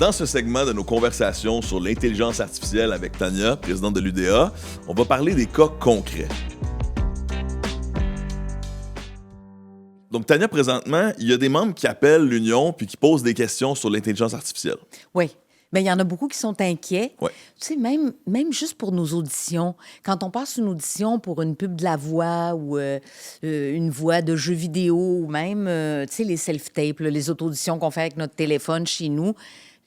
Dans ce segment de nos conversations sur l'intelligence artificielle avec Tania, présidente de l'UDA, on va parler des cas concrets. Donc, Tania, présentement, il y a des membres qui appellent l'Union puis qui posent des questions sur l'intelligence artificielle. Oui. Mais il y en a beaucoup qui sont inquiets. Ouais. Tu sais, même juste pour nos auditions, quand on passe une audition pour une pub de la voix ou une voix de jeu vidéo ou même, tu sais, les self-tapes, là, les auto-auditions qu'on fait avec notre téléphone chez nous,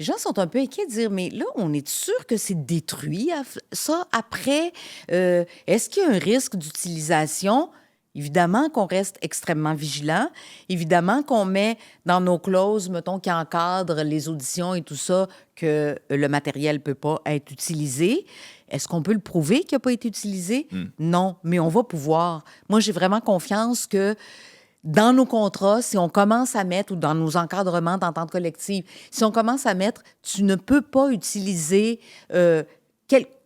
les gens sont un peu inquiets de dire, mais là, on est sûr que c'est détruit, ça, après? Est-ce qu'il y a un risque d'utilisation? Évidemment qu'on reste extrêmement vigilant. Évidemment qu'on met dans nos clauses, mettons, qui encadrent les auditions et tout ça, que le matériel ne peut pas être utilisé. Est-ce qu'on peut le prouver qu'il n'a pas été utilisé? Non, mais on va pouvoir. Moi, j'ai vraiment confiance que dans nos contrats, si on commence à mettre, ou dans nos encadrements d'entente collective, si on commence à mettre, tu ne peux pas utiliser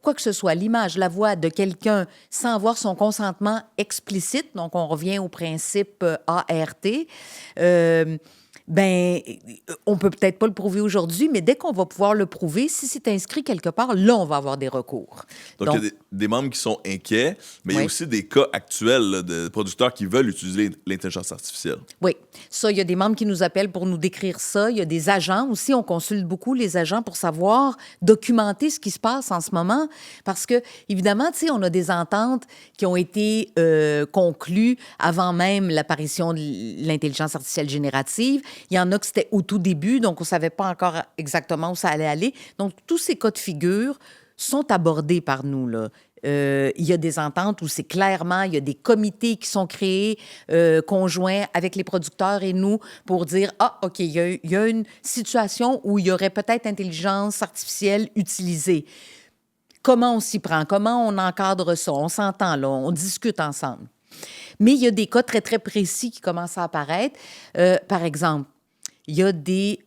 quoi que ce soit, l'image, la voix de quelqu'un sans avoir son consentement explicite, donc on revient au principe ART, on peut peut-être pas le prouver aujourd'hui, mais dès qu'on va pouvoir le prouver, si c'est inscrit quelque part, là, on va avoir des recours. Donc il y a des membres qui sont inquiets, mais il y a Oui. aussi des cas actuels là, de producteurs qui veulent utiliser l'intelligence artificielle. Oui, ça, il y a des membres qui nous appellent pour nous décrire ça. Il y a des agents aussi, on consulte beaucoup les agents pour savoir, documenter ce qui se passe en ce moment. Parce que, évidemment, tu sais, on a des ententes qui ont été conclues avant même l'apparition de l'intelligence artificielle générative. Il y en a que c'était au tout début, donc on ne savait pas encore exactement où ça allait aller. Donc, tous ces cas de figure sont abordés par nous, là. Il y a des ententes où c'est clairement, il y a des comités qui sont créés conjoints avec les producteurs et nous pour dire, ah, OK, il y a une situation où il y aurait peut-être intelligence artificielle utilisée. Comment on s'y prend? Comment on encadre ça? On s'entend, là, on discute ensemble. Mais il y a des cas très, très précis qui commencent à apparaître. Par exemple, il y a des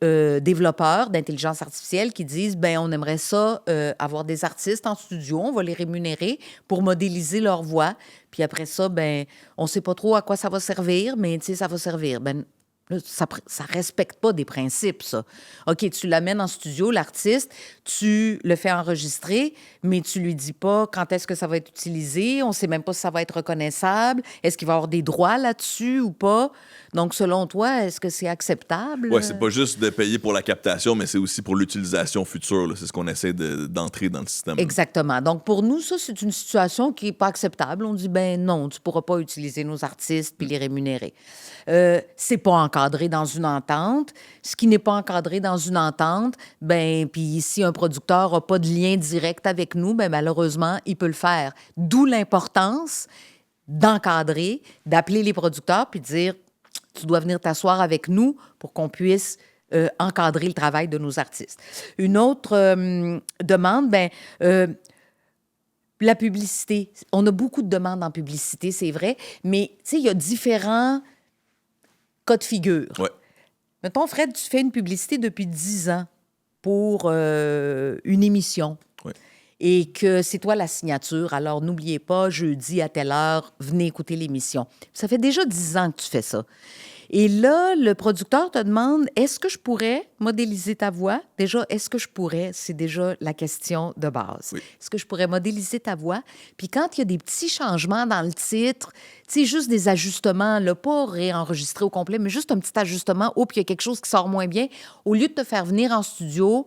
développeurs d'intelligence artificielle qui disent, ben on aimerait ça avoir des artistes en studio, on va les rémunérer pour modéliser leur voix. Puis après ça, ben on ne sait pas trop à quoi ça va servir, mais tu sais, ça va servir. Ben là, ça respecte pas des principes, ça. OK, tu l'amènes en studio, l'artiste, tu le fais enregistrer, mais tu lui dis pas quand est-ce que ça va être utilisé, on sait même pas si ça va être reconnaissable, est-ce qu'il va y avoir des droits là-dessus ou pas. Donc, selon toi, est-ce que c'est acceptable? Oui, c'est pas juste de payer pour la captation, mais c'est aussi pour l'utilisation future, là. C'est ce qu'on essaie d'entrer dans le système. Exactement. Donc, pour nous, ça, c'est une situation qui n'est pas acceptable. On dit, ben non, tu ne pourras pas utiliser nos artistes puis les rémunérer. C'est pas encadré dans une entente. Ce qui n'est pas encadré dans une entente, ben puis si un producteur n'a pas de lien direct avec nous, ben malheureusement, il peut le faire. D'où l'importance d'encadrer, d'appeler les producteurs puis de dire, tu dois venir t'asseoir avec nous pour qu'on puisse encadrer le travail de nos artistes. Une autre demande, la publicité. On a beaucoup de demandes en publicité, c'est vrai, mais tu sais, il y a différents cas de figure. Ouais. Mettons, Fred, tu fais une publicité depuis 10 ans pour une émission. Ouais. Et que c'est toi la signature. Alors, n'oubliez pas, jeudi à telle heure, venez écouter l'émission. Ça fait déjà 10 ans que tu fais ça. Et là, le producteur te demande, est-ce que je pourrais modéliser ta voix? Déjà, est-ce que je pourrais? C'est déjà la question de base. Oui. Est-ce que je pourrais modéliser ta voix? Puis quand il y a des petits changements dans le titre, tu sais, juste des ajustements, là, pas réenregistrés au complet, mais juste un petit ajustement, puis il y a quelque chose qui sort moins bien, au lieu de te faire venir en studio,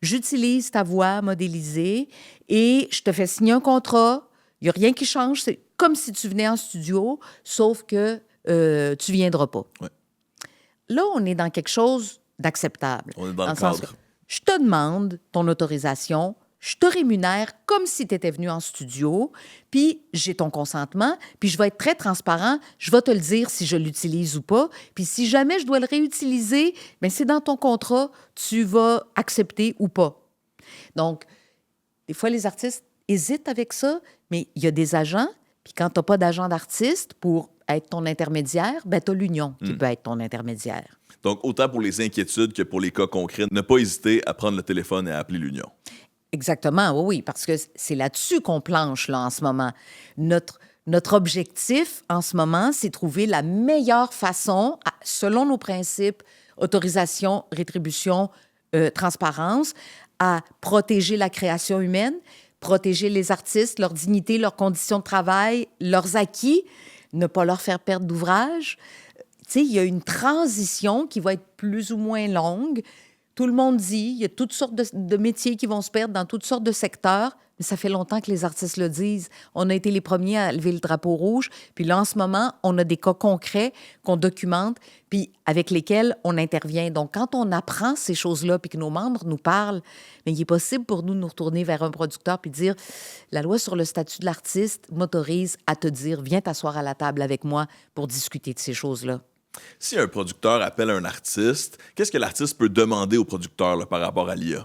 j'utilise ta voix modélisée et je te fais signer un contrat. Il n'y a rien qui change. C'est comme si tu venais en studio, sauf que tu ne viendras pas. Ouais. Là, on est dans quelque chose d'acceptable. On est dans le sens cadre. que je te demande ton autorisation, je te rémunère comme si tu étais venu en studio, puis j'ai ton consentement, puis je vais être très transparent, je vais te le dire si je l'utilise ou pas, puis si jamais je dois le réutiliser, bien, c'est dans ton contrat, tu vas accepter ou pas. Donc, des fois, les artistes hésitent avec ça, mais il y a des agents, puis quand tu n'as pas d'agent d'artiste pour être ton intermédiaire, bien, tu as l'union qui peut être ton intermédiaire. Donc, autant pour les inquiétudes que pour les cas concrets, ne pas hésiter à prendre le téléphone et à appeler l'Union. Exactement, oui, parce que c'est là-dessus qu'on planche là, en ce moment. Notre objectif en ce moment, c'est trouver la meilleure façon, selon nos principes, autorisation, rétribution, transparence, à protéger la création humaine, protéger les artistes, leur dignité, leurs conditions de travail, leurs acquis, ne pas leur faire perdre d'ouvrage. Tu sais, il y a une transition qui va être plus ou moins longue. Tout le monde dit, il y a toutes sortes de métiers qui vont se perdre dans toutes sortes de secteurs, mais ça fait longtemps que les artistes le disent. On a été les premiers à lever le drapeau rouge, puis là, en ce moment, on a des cas concrets qu'on documente, puis avec lesquels on intervient. Donc, quand on apprend ces choses-là, puis que nos membres nous parlent, mais il est possible pour nous de nous retourner vers un producteur puis dire, la loi sur le statut de l'artiste m'autorise à te dire, viens t'asseoir à la table avec moi pour discuter de ces choses-là. Si un producteur appelle un artiste, qu'est-ce que l'artiste peut demander au producteur là, par rapport à l'IA?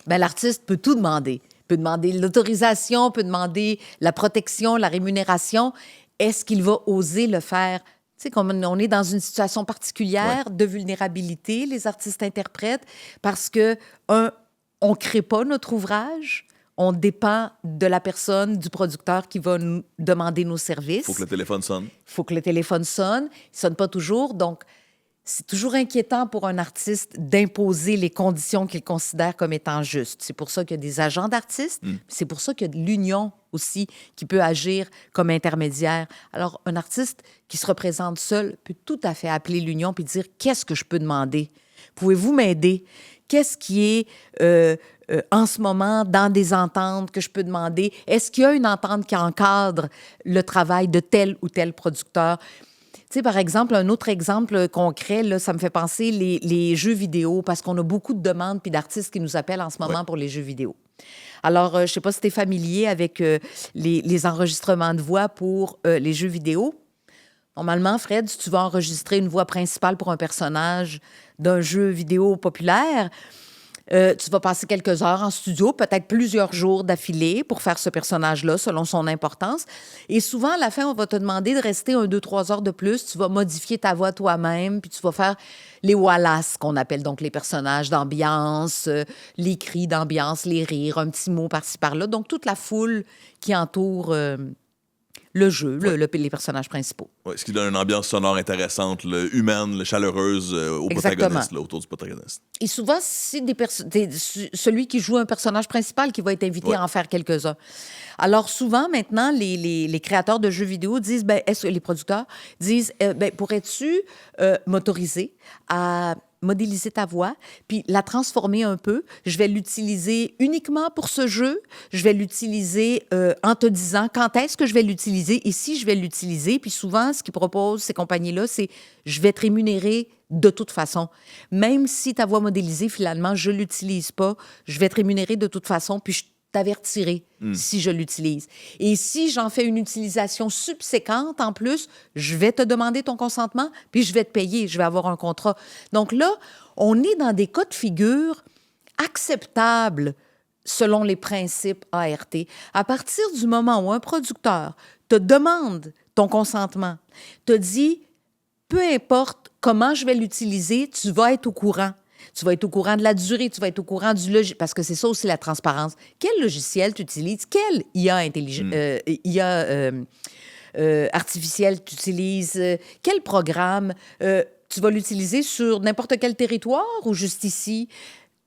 Bien, l'artiste peut tout demander. Peut demander l'autorisation, peut demander la protection, la rémunération. Est-ce qu'il va oser le faire? Tu sais, comme on est dans une situation particulière de vulnérabilité, les artistes interprètent, parce que, on ne crée pas notre ouvrage, on dépend de la personne, du producteur qui va nous demander nos services. Il faut que le téléphone sonne. Il faut que le téléphone sonne. Il ne sonne pas toujours, donc c'est toujours inquiétant pour un artiste d'imposer les conditions qu'il considère comme étant justes. C'est pour ça qu'il y a des agents d'artistes, c'est pour ça qu'il y a l'union aussi qui peut agir comme intermédiaire. Alors, un artiste qui se représente seul peut tout à fait appeler l'union puis dire « Qu'est-ce que je peux demander? Pouvez-vous m'aider? Qu'est-ce qui est en ce moment dans des ententes que je peux demander? Est-ce qu'il y a une entente qui encadre le travail de tel ou tel producteur? » Tu sais, par exemple, un autre exemple concret, là, ça me fait penser les jeux vidéo, parce qu'on a beaucoup de demandes puis d'artistes qui nous appellent en ce moment pour les jeux vidéo. Alors, je ne sais pas si tu es familier avec les enregistrements de voix pour les jeux vidéo. Normalement, Fred, si tu vas enregistrer une voix principale pour un personnage d'un jeu vidéo populaire, tu vas passer quelques heures en studio, peut-être plusieurs jours d'affilée pour faire ce personnage-là, selon son importance. Et souvent, à la fin, on va te demander de rester 1, 2, 3 heures de plus. Tu vas modifier ta voix toi-même, puis tu vas faire les wallace, qu'on appelle donc les personnages d'ambiance, les cris d'ambiance, les rires, un petit mot par-ci, par-là. Donc, toute la foule qui entoure le jeu, les personnages principaux. Ouais, ce qui donne une ambiance sonore intéressante, humaine, chaleureuse au protagoniste, là, autour du protagoniste. Et souvent, c'est celui qui joue un personnage principal qui va être invité à en faire quelques-uns. Alors souvent, maintenant, les créateurs de jeux vidéo disent, les producteurs disent, pourrais-tu m'autoriser à modéliser ta voix, puis la transformer un peu. Je vais l'utiliser uniquement pour ce jeu. Je vais l'utiliser en te disant quand est-ce que je vais l'utiliser et si je vais l'utiliser. Puis souvent, ce qu'ils proposent, ces compagnies-là, c'est je vais te rémunérer de toute façon. Même si ta voix modélisée, finalement, je ne l'utilise pas, je vais te rémunérer de toute façon, puis je t'avertirai si je l'utilise. Et si j'en fais une utilisation subséquente, en plus, je vais te demander ton consentement, puis je vais te payer, je vais avoir un contrat. Donc là, on est dans des cas de figure acceptables selon les principes ART. À partir du moment où un producteur te demande ton consentement, te dit, peu importe comment je vais l'utiliser, tu vas être au courant. Tu vas être au courant de la durée, tu vas être au courant du logiciel, parce que c'est ça aussi la transparence. Quel logiciel tu utilises? Quelle IA artificielle tu utilises? Quel programme? Tu vas l'utiliser sur n'importe quel territoire ou juste ici?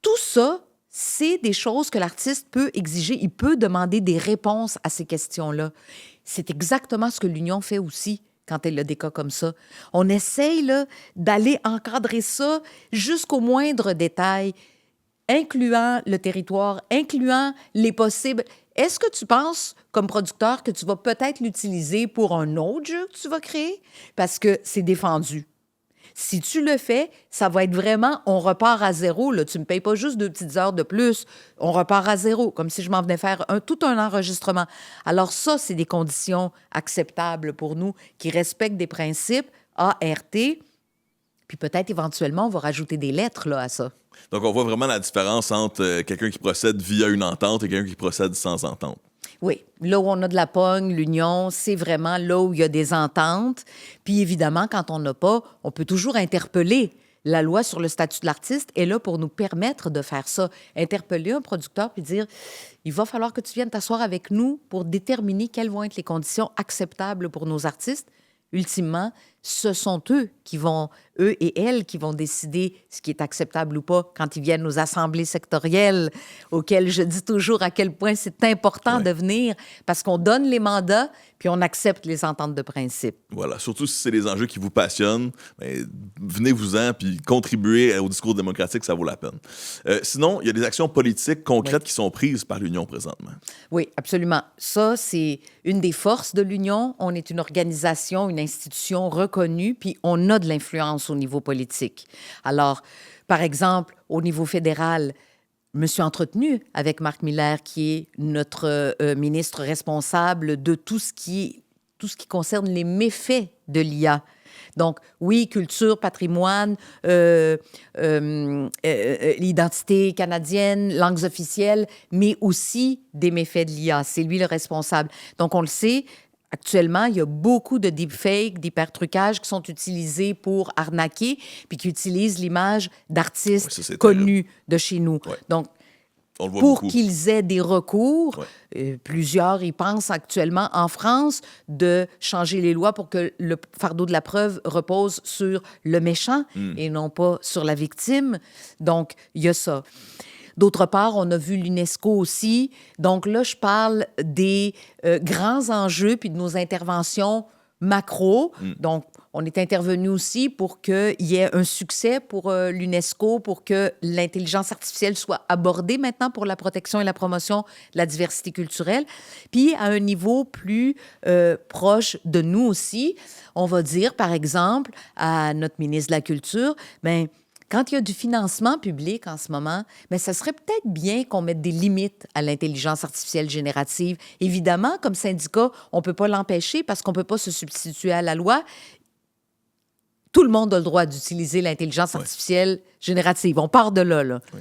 Tout ça, c'est des choses que l'artiste peut exiger. Il peut demander des réponses à ces questions-là. C'est exactement ce que l'Union fait aussi quand elle a des cas comme ça. On essaye là, d'aller encadrer ça jusqu'au moindre détail, incluant le territoire, incluant les possibles. Est-ce que tu penses, comme producteur, que tu vas peut-être l'utiliser pour un autre jeu que tu vas créer? Parce que c'est défendu. Si tu le fais, ça va être vraiment, on repart à zéro. Là. Tu ne me payes pas juste 2 petites heures de plus. On repart à zéro, comme si je m'en venais faire tout un enregistrement. Alors ça, c'est des conditions acceptables pour nous qui respectent des principes ART. Puis peut-être éventuellement, on va rajouter des lettres là, à ça. Donc, on voit vraiment la différence entre quelqu'un qui procède via une entente et quelqu'un qui procède sans entente. Oui, là où on a de la pogne, l'union, c'est vraiment là où il y a des ententes. Puis évidemment, quand on n'a pas, on peut toujours interpeller. La loi sur le statut de l'artiste est là pour nous permettre de faire ça. Interpeller un producteur puis dire, il va falloir que tu viennes t'asseoir avec nous pour déterminer quelles vont être les conditions acceptables pour nos artistes. Ultimement, ce sont eux et elles qui vont décider ce qui est acceptable ou pas quand ils viennent aux assemblées sectorielles, auxquelles je dis toujours à quel point c'est important de venir, parce qu'on donne les mandats, puis on accepte les ententes de principe. Voilà, surtout si c'est des enjeux qui vous passionnent, ben, venez-vous-en, puis contribuez au discours démocratique, ça vaut la peine. Sinon, il y a des actions politiques concrètes qui sont prises par l'Union présentement. Oui, absolument. Ça, c'est une des forces de l'Union. On est une organisation, une institution reconnue, puis on a de l'influence au niveau politique. Alors, par exemple, au niveau fédéral, je me suis entretenue avec Marc Miller, qui est notre ministre responsable de tout ce qui concerne les méfaits de l'IA. Donc, oui, culture, patrimoine, l'identité canadienne, langues officielles, mais aussi des méfaits de l'IA. C'est lui le responsable. Donc, on le sait, actuellement, il y a beaucoup de deepfakes, d'hypertrucages qui sont utilisés pour arnaquer, puis qui utilisent l'image d'artistes connus de chez nous. Ouais. Donc, on le voit pour beaucoup. qu'ils aient des recours, plusieurs y pensent actuellement en France de changer les lois pour que le fardeau de la preuve repose sur le méchant et non pas sur la victime. Donc, il y a ça. D'autre part, on a vu l'UNESCO aussi. Donc là, je parle des grands enjeux puis de nos interventions macro. Donc, on est intervenu aussi pour qu'il y ait un succès pour l'UNESCO, pour que l'intelligence artificielle soit abordée maintenant pour la protection et la promotion de la diversité culturelle. Puis, à un niveau plus proche de nous aussi, on va dire, par exemple, à notre ministre de la Culture, bien, quand il y a du financement public en ce moment, bien, ça serait peut-être bien qu'on mette des limites à l'intelligence artificielle générative. Évidemment, comme syndicat, on ne peut pas l'empêcher parce qu'on ne peut pas se substituer à la loi. Tout le monde a le droit d'utiliser l'intelligence artificielle générative. On part de là. Oui.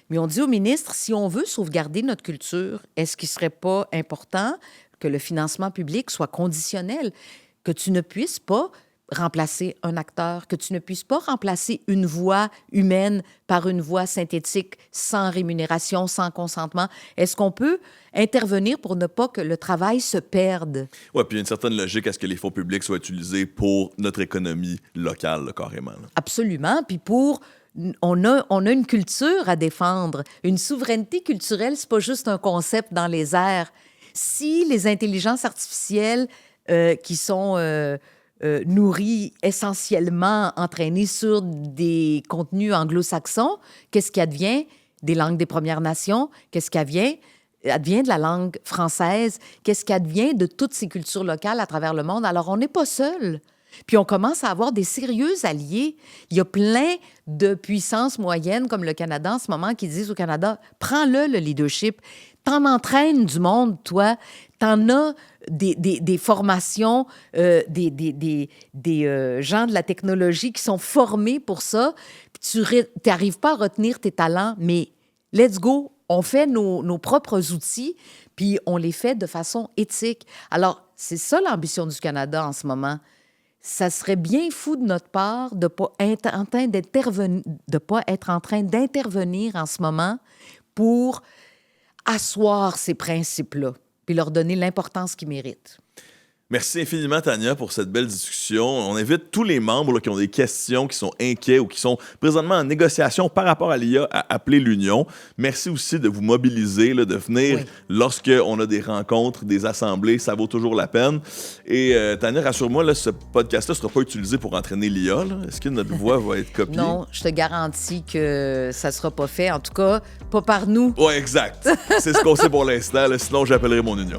Mais on dit au ministre, si on veut sauvegarder notre culture, est-ce qu'il ne serait pas important que le financement public soit conditionnel, que tu ne puisses pas remplacer un acteur, que tu ne puisses pas remplacer une voix humaine par une voix synthétique sans rémunération, sans consentement? Est-ce qu'on peut intervenir pour ne pas que le travail se perde? Oui, puis il y a une certaine logique à ce que les fonds publics soient utilisés pour notre économie locale, là, carrément. Là. Absolument. Puis on a une culture à défendre. Une souveraineté culturelle, c'est pas juste un concept dans les airs. Si les intelligences artificielles qui sont nourries essentiellement, entraînées sur des contenus anglo-saxons, qu'est-ce qui advient des langues des Premières Nations? Qu'est-ce qui advient de la langue française? Qu'est-ce qui advient de toutes ces cultures locales à travers le monde? Alors, on n'est pas seul. Puis on commence à avoir des sérieux alliés. Il y a plein de puissances moyennes, comme le Canada en ce moment, qui disent au Canada, prends-le, le leadership. T'en entraînes du monde, toi. T'en as des formations, des gens de la technologie qui sont formés pour ça. Puis tu n'arrives pas à retenir tes talents, mais let's go. On fait nos propres outils, puis on les fait de façon éthique. Alors, c'est ça l'ambition du Canada en ce moment. Ça serait bien fou de notre part de ne pas être en train d'intervenir en ce moment pour asseoir ces principes-là, puis leur donner l'importance qu'ils méritent. Merci infiniment, Tania, pour cette belle discussion. On invite tous les membres là, qui ont des questions, qui sont inquiets ou qui sont présentement en négociation par rapport à l'IA à appeler l'Union. Merci aussi de vous mobiliser, là, de venir lorsqu'on a des rencontres, des assemblées. Ça vaut toujours la peine. Et Tania, rassure-moi, là, ce podcast-là ne sera pas utilisé pour entraîner l'IA. Là. Est-ce que notre voix va être copiée? Non, je te garantis que ça ne sera pas fait. En tout cas, pas par nous. Oui, exact. C'est ce qu'on sait pour l'instant. Là. Sinon, j'appellerai mon Union.